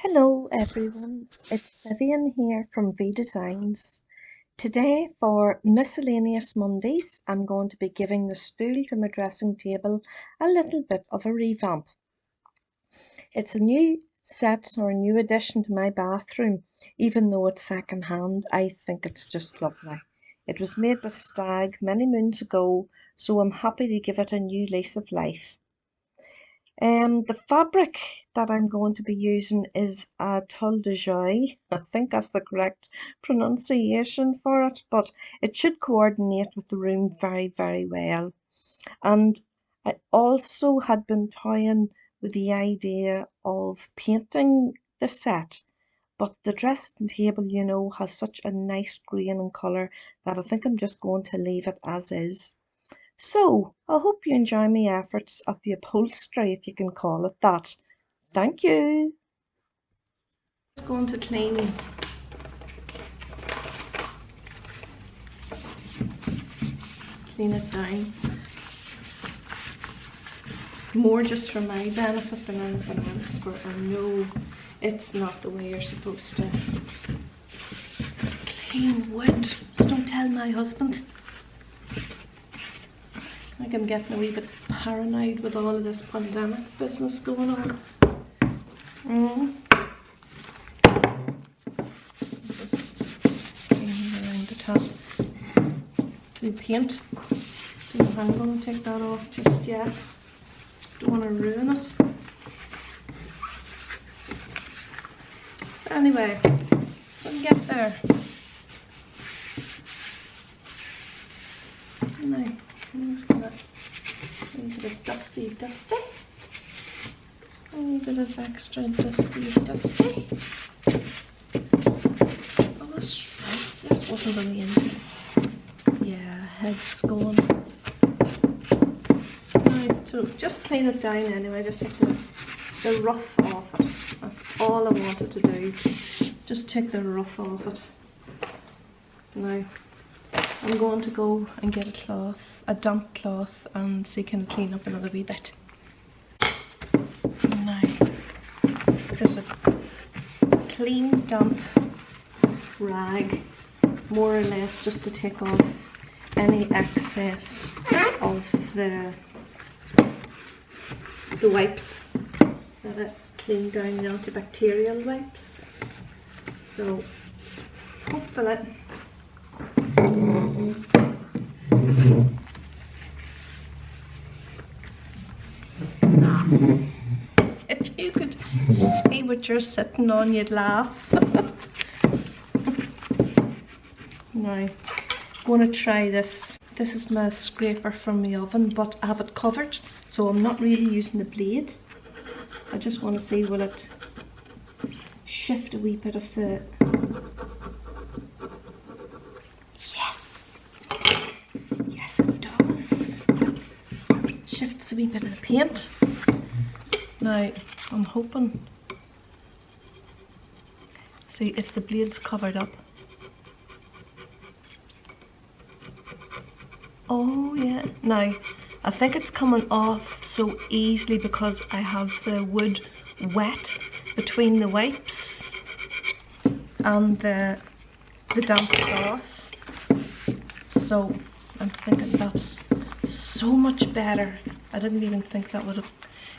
Hello everyone, it's Vivian here from Vee Designs. Today for Miscellaneous Mondays, I'm going to be giving the stool to my dressing table a little bit of a revamp. It's a new set or a new addition to my bathroom. Even though it's second hand, I think it's just lovely. It was made by Stag many moons ago, so I'm happy to give it a new lease of life. The fabric that I'm going to be using is a tulle de joie. I think that's the correct pronunciation for it, but it should coordinate with the room very, very well. And I also had been toying with the idea of painting the set, but the dressing table, has such a nice green in colour that I think I'm just going to leave it as is. So, I hope you enjoy my efforts at the upholstery, if you can call it that. Thank you. Just going to clean it down. More just for my benefit than anything else, for I know it's not the way you're supposed to clean wood. So don't tell my husband. I think I'm getting a wee bit paranoid with all of this pandemic business going on. Just cleaning around the top to paint. Don't know if I'm going to take that off just yet. Don't want to ruin it. But anyway, we'll get there. Now, I'm just gonna a bit of dusty. A wee bit of extra dusty. Oh, that's right. This wasn't on the inside. Yeah, head's gone. Right, so just clean it down anyway. Just take the rough off it. That's all I wanted to do. Just take the rough off it. Now, I'm going to go and get a damp cloth, and so you can clean up another wee bit. Now, just a clean, damp rag, more or less, just to take off any excess of the wipes that I cleaned down, the antibacterial wipes. So, hopefully. If you could see what you're sitting on, you'd laugh. Now, I'm going to try this. This is my scraper from the oven, but I have it covered, so I'm not really using the blade. I just want to see, will it shift a wee bit of the... Yes it does. Shifts a wee bit of the paint. Now, I'm hoping... See, it's the blades covered up. Oh yeah. Now, I think it's coming off so easily because I have the wood wet between the wipes and the damp cloth. So I'm thinking that's so much better. I didn't even think that would have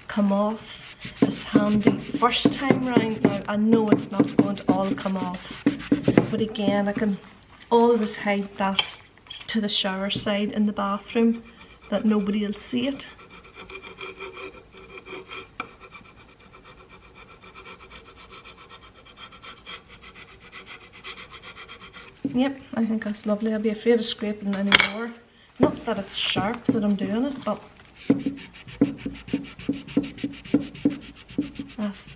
come off as handy first time round. Now I know it's not going to all come off, but again, I can always hide that to the shower side in the bathroom, that nobody will see it. Yep, I think that's lovely. I'll be afraid of scraping anymore. Not that it's sharp that I'm doing it, but that's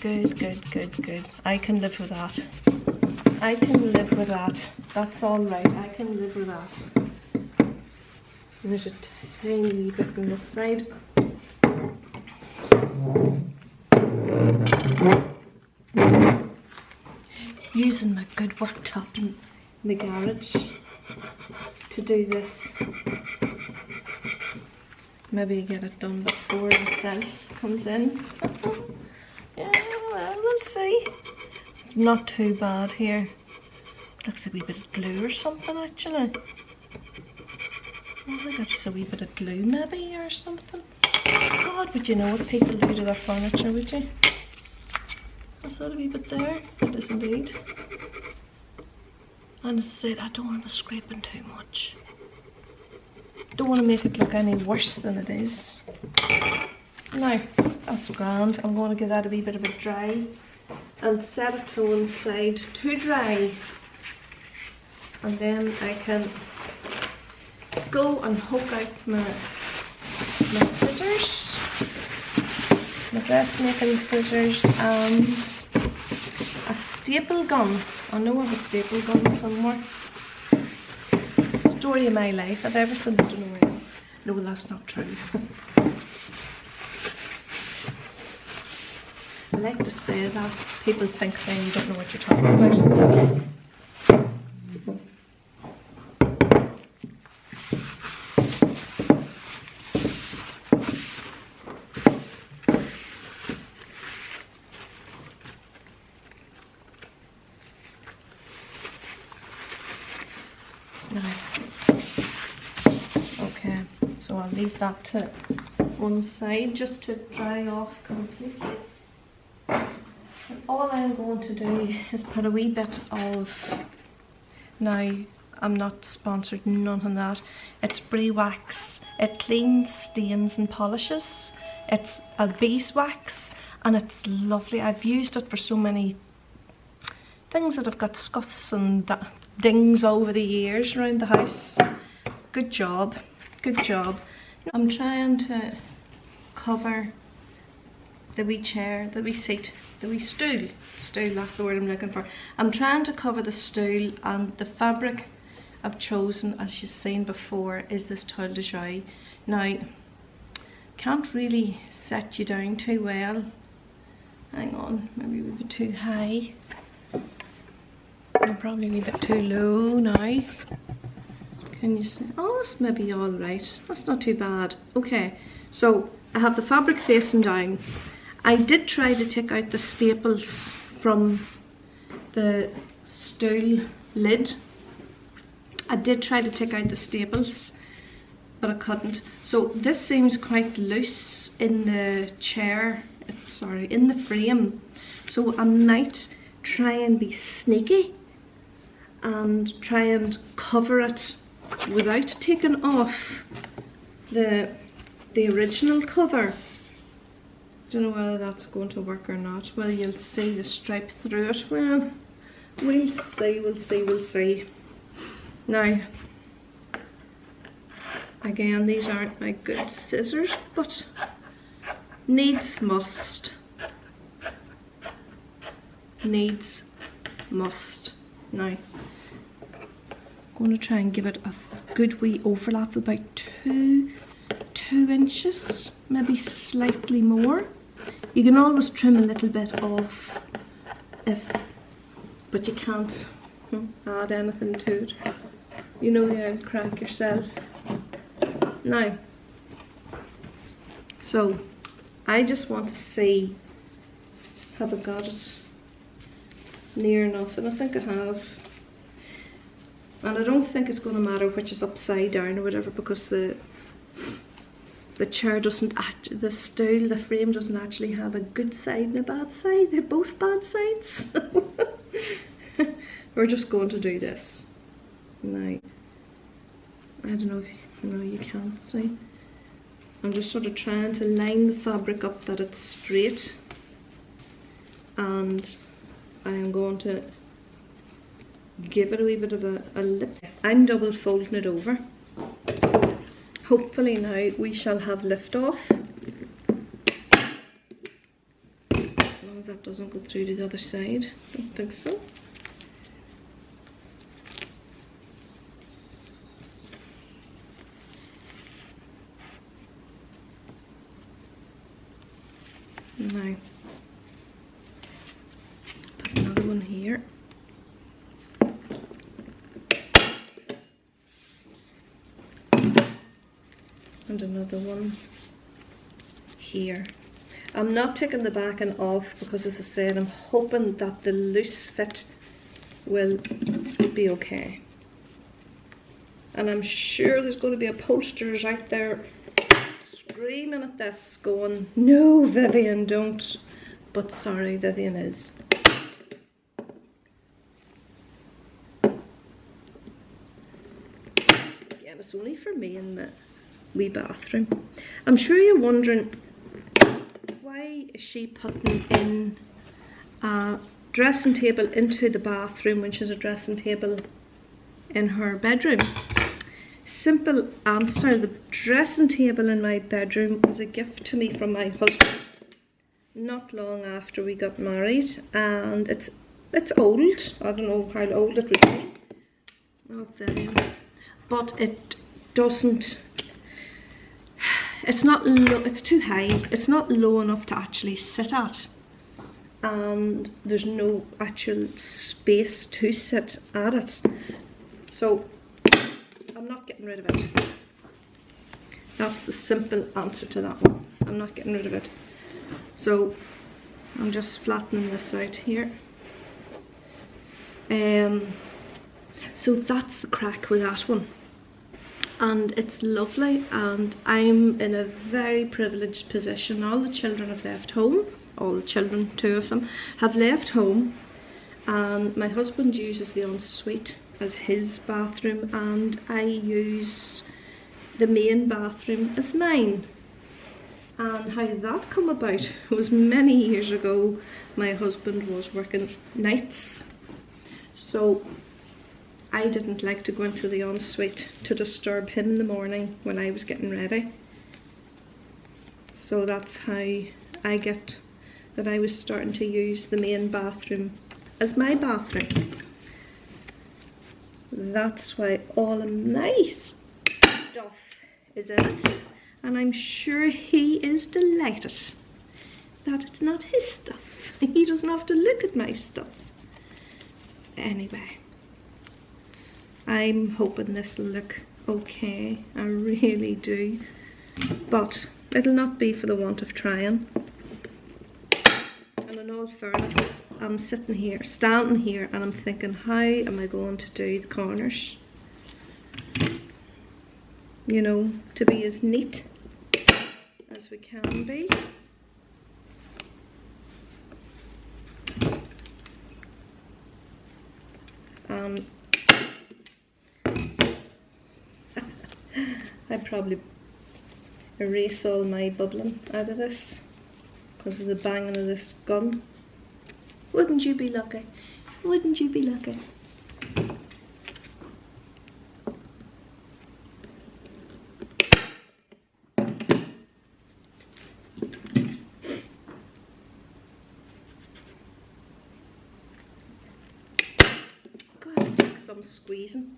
good. I can live with that. I can live with that. That's alright, I can live with that. There's a tiny bit on this side. Using my good worktop in the garage to do this. Maybe get it done before the self comes in. Yeah, Well, we'll see. It's not too bad here. Looks a wee bit of glue or something actually. I think it's a wee bit of glue maybe or something. God, would you know what people do to their furniture, would you? Is that a wee bit there? It is indeed. And as I said, I don't want to be scraping too much. Don't want to make it look any worse than it is. Now, that's grand. I'm going to give that a wee bit of a dry and set it to one side to dry. And then I can go and hook out my scissors, my dressmaking scissors, and a staple gun. I know I have a staple gun somewhere. Story of my life. I have everything, I don't know where else. No, that's not true. I like to say that. People think then you don't know what you're talking about. Okay, so I'll leave that to one side just to dry off completely. And all I'm going to do is put a wee bit of, now I'm not sponsored, none of that, it's beeswax. It cleans, stains and polishes. It's a beeswax and it's lovely. I've used it for so many things that have got scuffs and dings over the years around the house. Good job, good job. I'm trying to cover the wee chair, the wee seat, the wee stool. Stool, that's the word I'm looking for. I'm trying to cover the stool, and the fabric I've chosen, as you've seen before, is this toile de joie. Now, can't really set you down too well. Hang on, maybe a wee bit too high. And probably a wee bit too low now. Can you see? Oh, it's maybe all right. That's not too bad. Okay, so I have the fabric facing down. I did try to take out the staples from the stool lid. I did try to take out the staples, but I couldn't. So this seems quite loose in the chair, sorry, in the frame. So I might try and be sneaky and try and cover it without taking off the original cover. Don't know whether that's going to work or not. Well, you'll see the stripe through it. Well, we'll see, we'll see, we'll see. Now, again, these aren't my good scissors, but needs must. Needs must. Now, I'm going to try and give it a good wee overlap, about two inches, maybe slightly more. You can always trim a little bit off, but you can't add anything to it. You know the old crack yourself. Now, so I just want to see, have I got it near enough? And I think I have. And I don't think it's going to matter which is upside down or whatever, because the chair doesn't the stool, the frame doesn't actually have a good side and a bad side. They're both bad sides. We're just going to do this. Now, I don't know if you can't see. I'm just sort of trying to line the fabric up that it's straight. And I am going to give it a wee bit of a lip. I'm double folding it over. Hopefully now we shall have lift off. As long as that doesn't go through to the other side. Don't think so. Now, put another one here. And another one here. I'm not taking the backing off because, as I said, I'm hoping that the loose fit will be okay. And I'm sure there's going to be upholsterers out there screaming at this, going, "No, Vivian, don't." But sorry, Vivian is. Again, it's only for me in the wee bathroom. I'm sure you're wondering, why is she putting in a dressing table into the bathroom when she's a dressing table in her bedroom? Simple answer: the dressing table in my bedroom was a gift to me from my husband not long after we got married, and it's old. I don't know how old it would be. Not very, but it doesn't. It's not low. It's too high. It's not low enough to actually sit at, and there's no actual space to sit at it. So I'm not getting rid of it. That's the simple answer to that one. I'm not getting rid of it. So I'm just flattening this out here. So that's the crack with that one. And it's lovely, and I'm in a very privileged position. All the children have left home. All the children, 2 of them, have left home. And my husband uses the ensuite as his bathroom, and I use the main bathroom as mine. And how that come about was many years ago. My husband was working nights, so I didn't like to go into the ensuite to disturb him in the morning when I was getting ready. So that's how I get that I was starting to use the main bathroom as my bathroom. That's why all of my stuff is in it. And I'm sure he is delighted that it's not his stuff. He doesn't have to look at my stuff. Anyway, I'm hoping this will look okay. I really do. But it'll not be for the want of trying. And in all fairness, I'm standing here, and I'm thinking, how am I going to do the corners? You know, to be as neat as we can be. I'd probably erase all my bubbling out of this because of the banging of this gun. Wouldn't you be lucky? Wouldn't you be lucky? Some squeezing.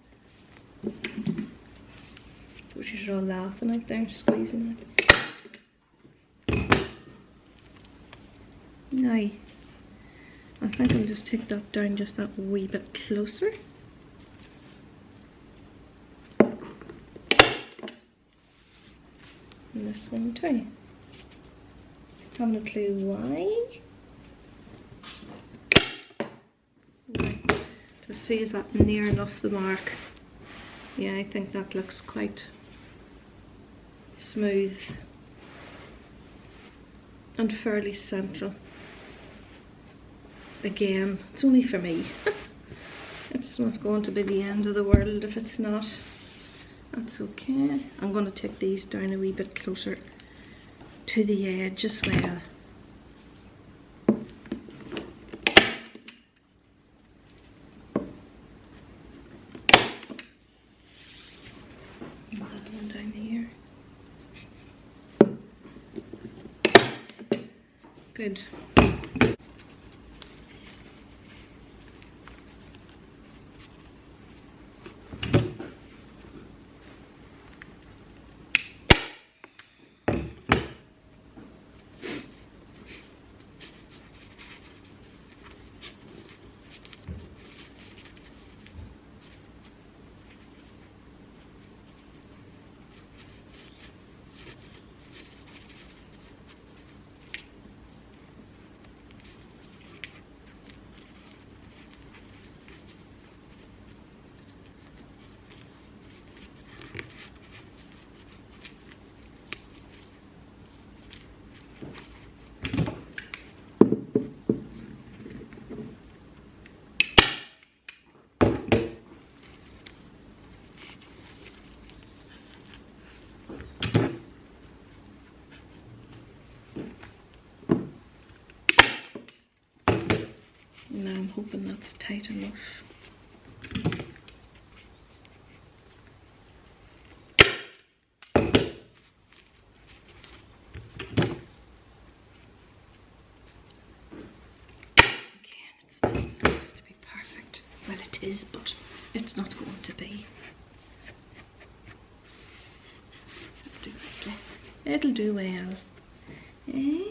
She's all laughing out there, squeezing it. Now, I think I'll just take that down just that wee bit closer. And this one too. Haven't a clue why. To see, is that near enough the mark? Yeah, I think that looks quite smooth and fairly central. Again, it's only for me. It's not going to be the end of the world if it's not. That's okay. I'm going to take these down a wee bit closer to the edge as well. Good. Now I'm hoping that's tight enough. Again, it's not supposed to be perfect. Well, it is, but it's not going to be. It'll do well. Eh?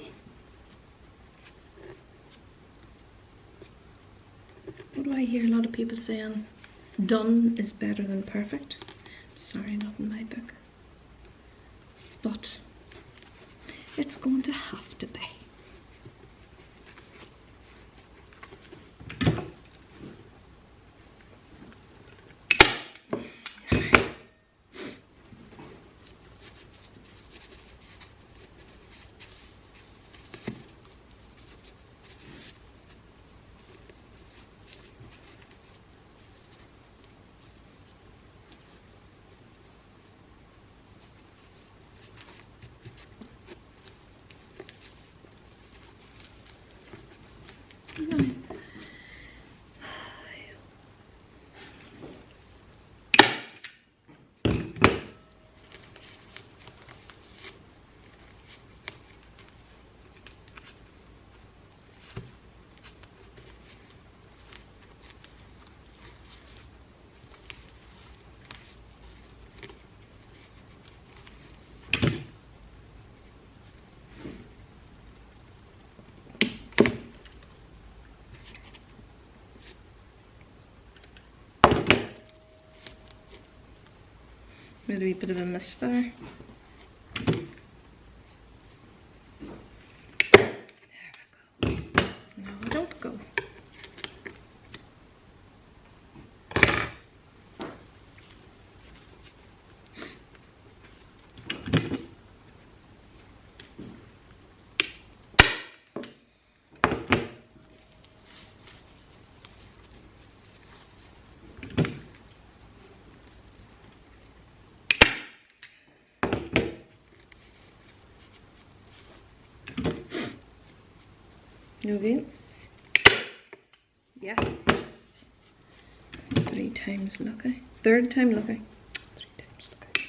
What do I hear a lot of people saying? Done is better than perfect. Sorry, not in my book. But it's going to have to be. Made a wee bit of a misfire. There we go. No, don't go. Moving. Yes. 3 times lucky. Third time lucky. 3 times lucky.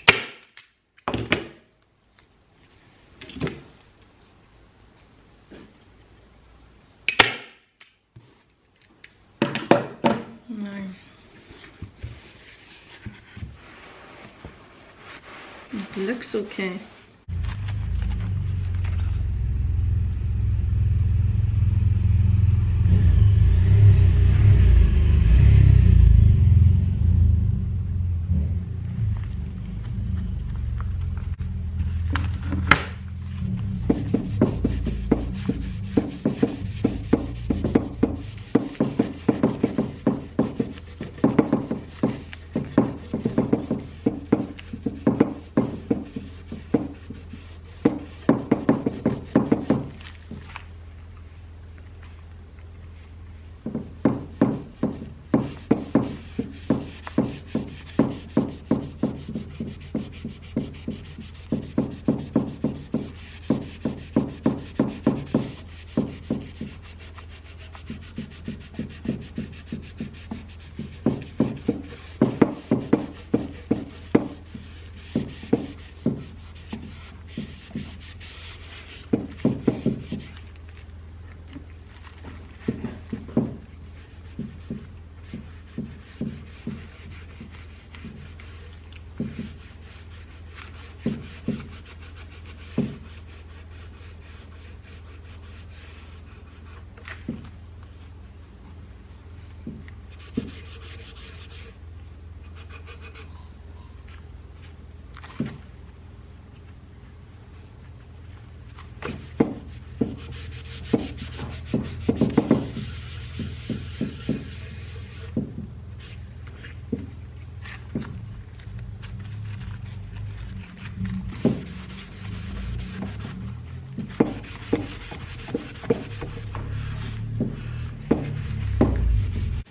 Now, it looks okay.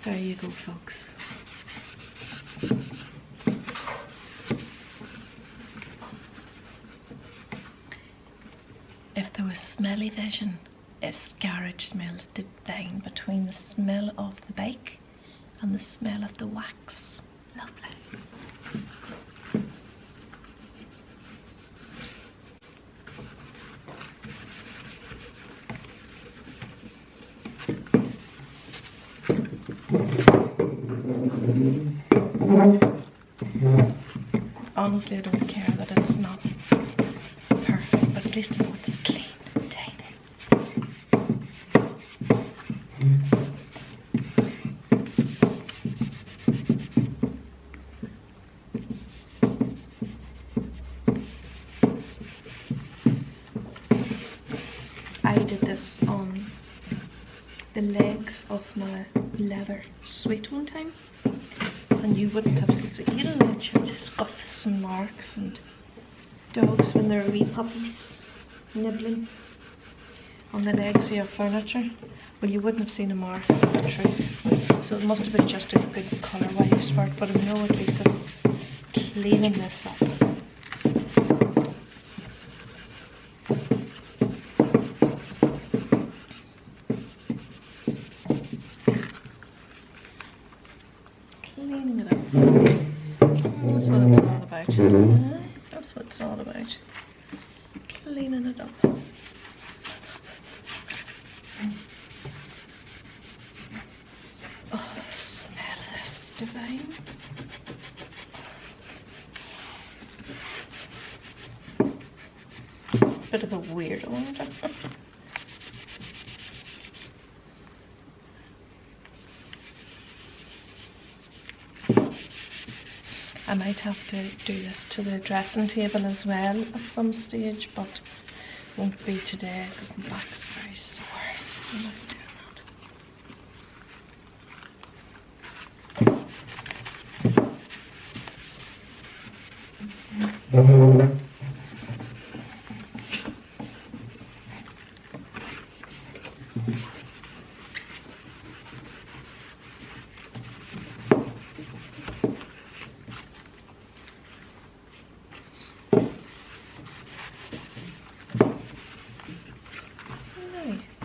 There you go, folks. If there was smelly vision, Its garage smells divine between the smell of the bike and the smell of the wax. Lovely. Honestly, I don't care that it's not perfect, but at least I know it's clean and tidy. I did this on the legs of my leather suite one time, and you wouldn't have seen the scuffs and marks and dogs when they're wee puppies nibbling on the legs of your furniture. Well, you wouldn't have seen a mark, that's the truth. So it must have been just a good colour wise for it, but I know at least it's cleaning this up. Cleaning it up. That's what it's all about. That's what it's all about. Cleaning it up. Oh, the smell of this is divine. Bit of a weird one. I might have to do this to the dressing table as well at some stage, but won't be today because my back's very sore. I'm not doing that.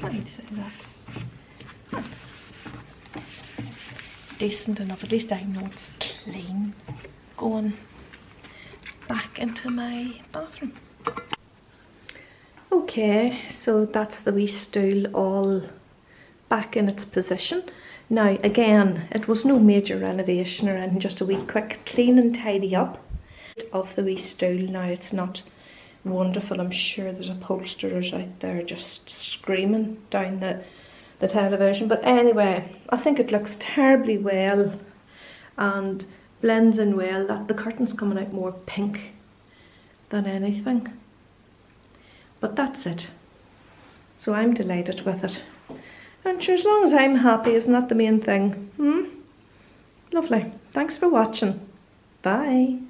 I'd say that's decent enough. At least I know it's clean. Going back into my bathroom. Okay, so that's the wee stool all back in its position. Now again, it was no major renovation or anything, just a wee quick clean and tidy up of the wee stool. Now it's not wonderful. I'm sure there's upholsterers out there just screaming down the television, but anyway, I think it looks terribly well and blends in well. That the curtain's coming out more pink than anything, but that's it. So I'm delighted with it, and sure, as long as I'm happy, isn't that the main thing? Lovely. Thanks for watching. Bye.